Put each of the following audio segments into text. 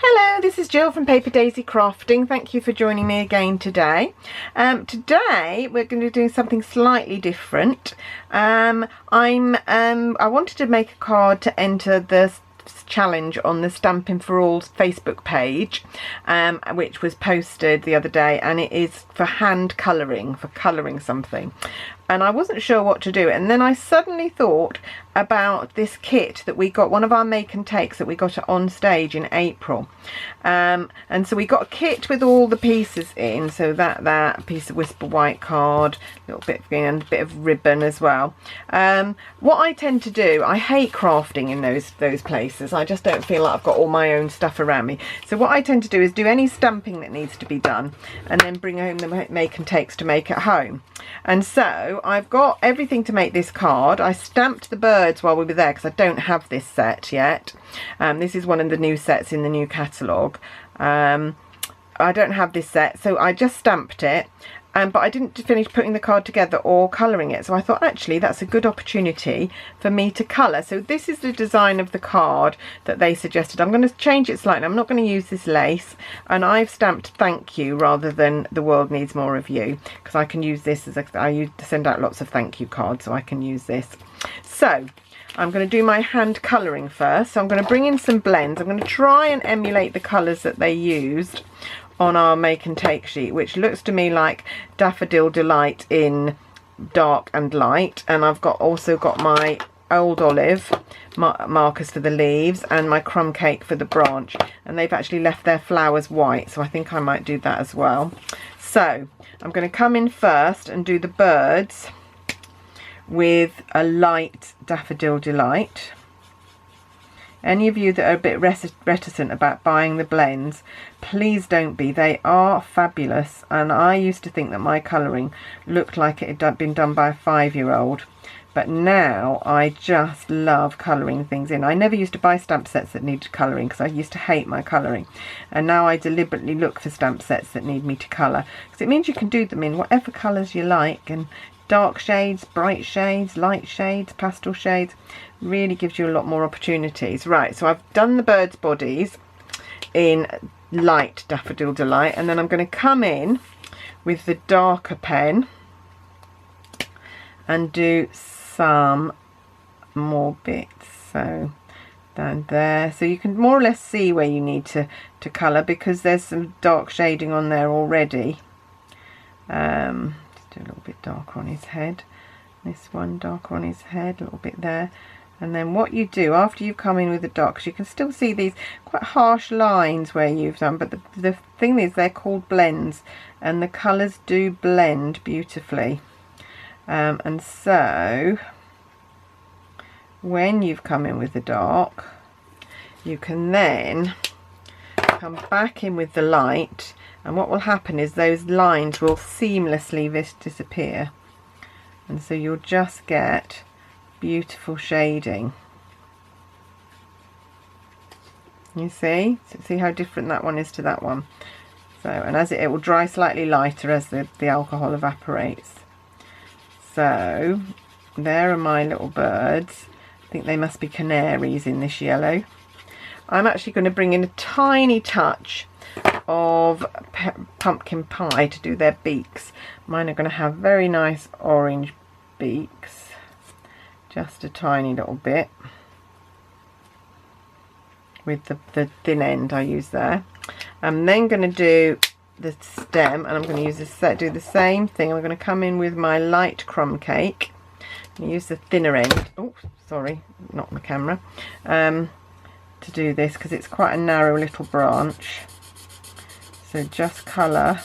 Hello, this is Jill from Paper Daisy Crafting. Thank you for joining me again today. Today we're going to do something slightly different. I wanted to make a card to enter the challenge on the Stampin' for All's Facebook page, which was posted the other day, and it is for hand colouring, for colouring something. And I wasn't sure what to do, and then I suddenly thought about this kit that we got, one of our make and takes that we got on stage in April. And so we got a kit with all the pieces in, so that piece of Whisper White card, a little bit of green and a bit of ribbon as well. What I tend to do, I hate crafting in those places. I just don't feel like I've got all my own stuff around me. So what I tend to do is do any stamping that needs to be done and then bring home the make and takes to make at home. And so I've got everything to make this card. I stamped the birds while we were there because I don't have this set yet. This is one of the new sets in the new catalogue. I don't have this set, so I just stamped it. But I didn't finish putting the card together or colouring it, so I thought actually that's a good opportunity for me to colour. So this is the design of the card that they suggested. I'm going to change it slightly. I'm not going to use this lace, and I've stamped thank you rather than the world needs more of you, because I can use this as I send out lots of thank you cards, so I can use this. So I'm going to do my hand colouring first. So I'm going to bring in some blends. I'm going to try and emulate the colours that they used on our make and take sheet, which looks to me like Daffodil Delight in dark and light, and I've also got my Old Olive markers for the leaves and my Crumb Cake for the branch, and they've actually left their flowers white, so I think I might do that as well. So I'm going to come in first and do the birds with a light Daffodil Delight. Any of you that are a bit reticent about buying the blends, please don't be. They are fabulous, and I used to think that my colouring looked like it had been done by a 5-year-old, but now I just love colouring things in. I never used to buy stamp sets that needed colouring because I used to hate my colouring, and now I deliberately look for stamp sets that need me to colour, because it means you can do them in whatever colours you like, and dark shades, bright shades, light shades, pastel shades. Really gives you a lot more opportunities. Right, so I've done the birds' bodies in light Daffodil Delight, and then I'm going to come in with the darker pen and do some more bits. So down there, so you can more or less see where you need to colour, because there's some dark shading on there already. Just do a little bit darker on his head. This one darker on his head, a little bit there. And then what you do after you've come in with the dark, 'cause you can still see these quite harsh lines where you've done, but the thing is they're called blends, and the colours do blend beautifully. And so when you've come in with the dark, you can then come back in with the light, and what will happen is those lines will seamlessly disappear, and so you'll just get beautiful shading. You see how different that one is to that one. So, and as it will dry slightly lighter as the alcohol evaporates. So there are my little birds. I think they must be canaries in this yellow. I'm actually going to bring in a tiny touch of pumpkin pie to do their beaks. Mine are going to have very nice orange beaks. Just a tiny little bit with the thin end I use there. I'm then going to do the stem, and I'm going to use do the same thing. I'm going to come in with my light Crumb Cake and use the thinner end. Oh, sorry, not my camera. To do this, because it's quite a narrow little branch. So just colour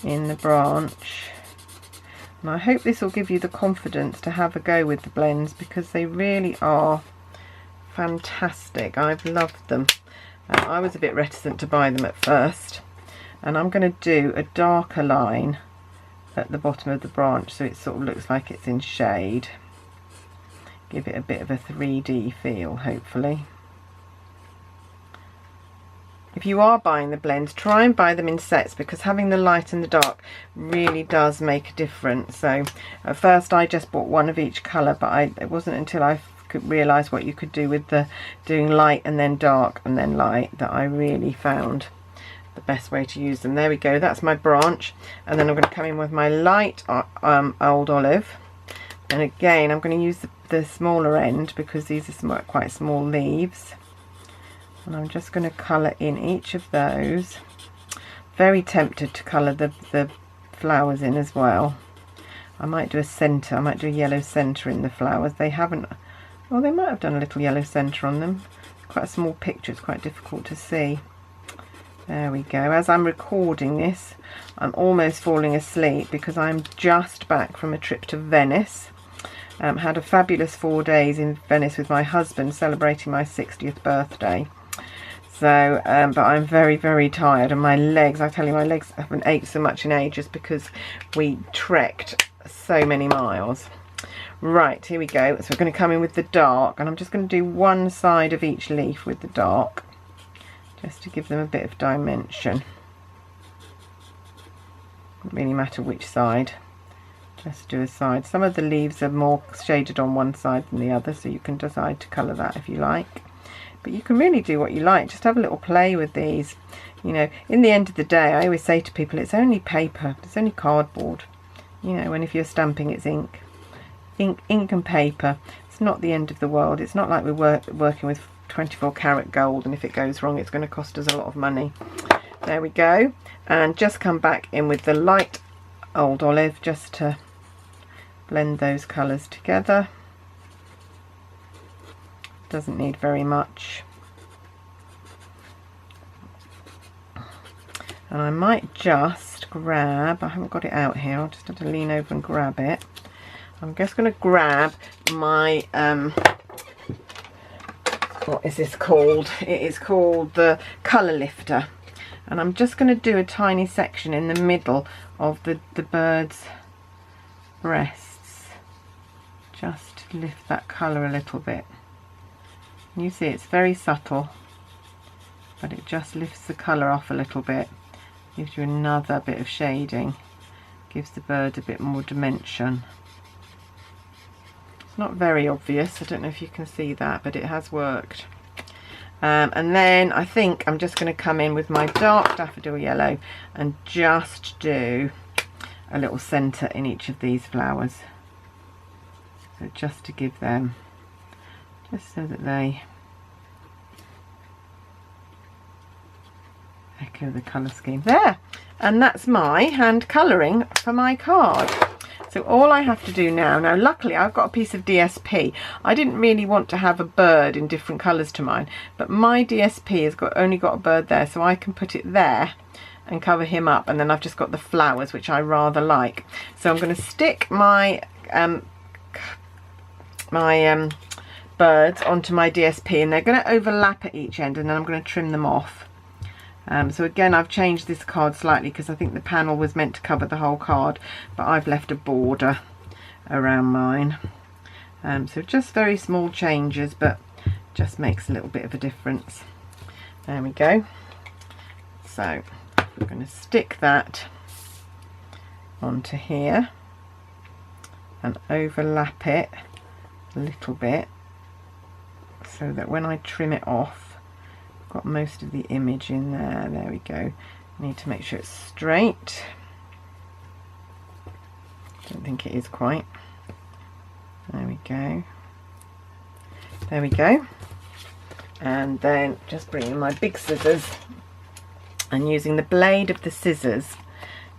in the branch. And I hope this will give you the confidence to have a go with the blends, because they really are fantastic. I've loved them. I was a bit reticent to buy them at first. And I'm going to do a darker line at the bottom of the branch, so it sort of looks like it's in shade. Give it a bit of a 3D feel, hopefully. If you are buying the blends, try and buy them in sets, because having the light and the dark really does make a difference. So at first I just bought one of each colour, but it wasn't until I could realise what you could do with the doing light and then dark and then light, that I really found the best way to use them. There we go, that's my branch, and then I'm going to come in with my light old olive, and again I'm going to use the smaller end because these are quite small leaves, and I'm just going to colour in each of those. Very tempted to colour the flowers in as well. I might do a centre, I might do a yellow centre in the flowers. They haven't, well, they might have done a little yellow centre on them. Quite a small picture, it's quite difficult to see. There we go. As I'm recording this, I'm almost falling asleep because I'm just back from a trip to Venice. Had a fabulous 4 days in Venice with my husband celebrating my 60th birthday. So, but I'm very, very tired, and my legs, I tell you, my legs haven't ached so much in ages because we trekked so many miles. Right, here we go. So we're going to come in with the dark, and I'm just going to do one side of each leaf with the dark, just to give them a bit of dimension. Doesn't really matter which side, just do a side. Some of the leaves are more shaded on one side than the other, so you can decide to colour that if you like. But you can really do what you like, just have a little play with these. You know, in the end of the day, I always say to people, it's only paper, it's only cardboard. You know, and if you're stamping, it's ink and paper. It's not the end of the world. It's not like we're working with 24 karat gold, and if it goes wrong, it's going to cost us a lot of money. There we go. And just come back in with the light old olive, just to blend those colours together. Doesn't need very much. And I might just grab, I haven't got it out here, I'll just have to lean over and grab it. I'm just going to grab my, what is this called? It is called the colour lifter. And I'm just going to do a tiny section in the middle of the bird's breasts, just to lift that colour a little bit. You see, it's very subtle, but it just lifts the colour off a little bit, gives you another bit of shading, gives the bird a bit more dimension. It's not very obvious, I don't know if you can see that, but it has worked. And then I think I'm just going to come in with my dark daffodil yellow and just do a little centre in each of these flowers. So just to give them, just so that they echo the colour scheme. There! And that's my hand colouring for my card. So all I have to do now, luckily I've got a piece of DSP. I didn't really want to have a bird in different colours to mine, but my DSP has only got a bird there, so I can put it there and cover him up, and then I've just got the flowers, which I rather like. So I'm going to stick my birds onto my DSP, and they're going to overlap at each end, and then I'm going to trim them off. So again, I've changed this card slightly because I think the panel was meant to cover the whole card, but I've left a border around mine. So just very small changes, but just makes a little bit of a difference. There we go. So we're going to stick that onto here and overlap it a little bit, so that when I trim it off, got most of the image in there. There we go. I need to make sure it's straight. Don't think it is quite. There we go. There we go. And then just bring in my big scissors, and using the blade of the scissors,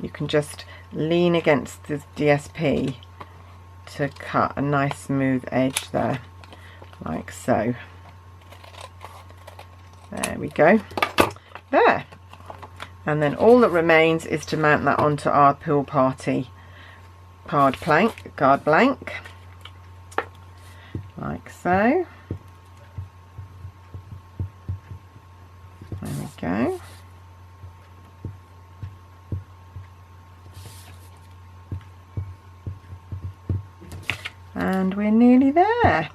you can just lean against the DSP to cut a nice smooth edge there, like so. There we go. There. And then all that remains is to mount that onto our pool party card blank, like so. There we go. And we're nearly there.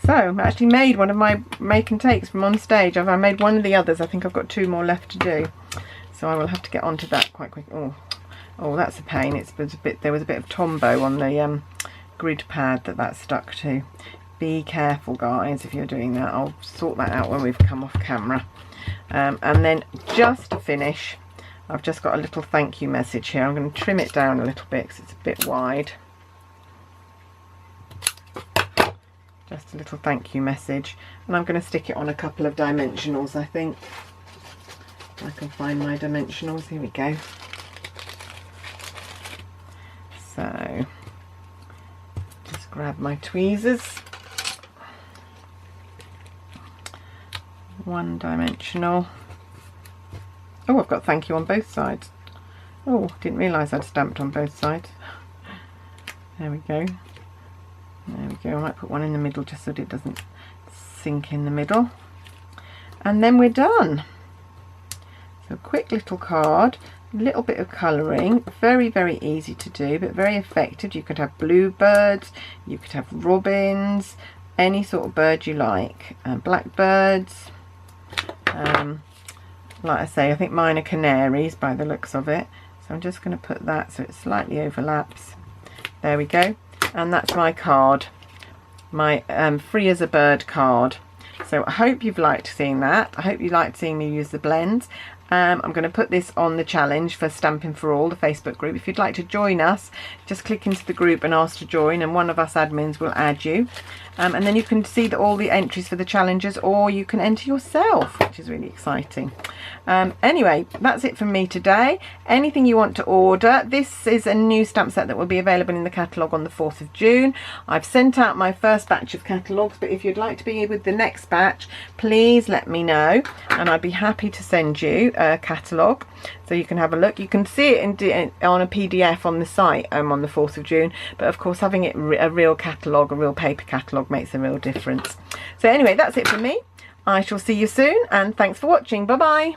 So I actually made one of my make and takes from on stage. I made one of the others. I think I've got 2 more left to do, so I will have to get onto that quite quick. Oh, that's a pain. There was a bit of Tombow on the grid pad that stuck to. be careful, guys, if you're doing that. I'll sort that out when we've come off camera. And then just to finish, I've just got a little thank you message here. I'm going to trim it down a little bit because it's a bit wide. Just a little thank you message, and I'm going to stick it on a couple of dimensionals, I think. I can find my dimensionals. Here we go. So just grab my tweezers. One dimensional. Oh, I've got thank you on both sides. Oh, didn't realise I'd stamped on both sides. There we go. There we go. I might put one in the middle just so that it doesn't sink in the middle. And then we're done. So a quick little card, a little bit of colouring, very, very easy to do, but very effective. You could have bluebirds, you could have robins, any sort of bird you like, blackbirds. Like I say, I think mine are canaries by the looks of it. So I'm just going to put that so it slightly overlaps. There we go. And that's my card, my free as a bird card. So I hope you've liked seeing that. I hope you liked seeing me use the blends. I'm going to put this on the challenge for Stampin' For All, the Facebook group. If you'd like to join us, just click into the group and ask to join, and one of us admins will add you. And then you can see all the entries for the challenges, or you can enter yourself, which is really exciting. Anyway, that's it from me today. Anything you want to order, this is a new stamp set that will be available in the catalogue on the 4th of June. I've sent out my first batch of catalogues, but if you'd like to be with the next batch, please let me know, and I'd be happy to send you a catalogue so you can have a look. You can see it on a PDF on the site on the 4th of June, but of course having it a real catalogue, a real paper catalogue, makes a real difference. So anyway, that's it from me. I shall see you soon, and thanks for watching. Bye bye.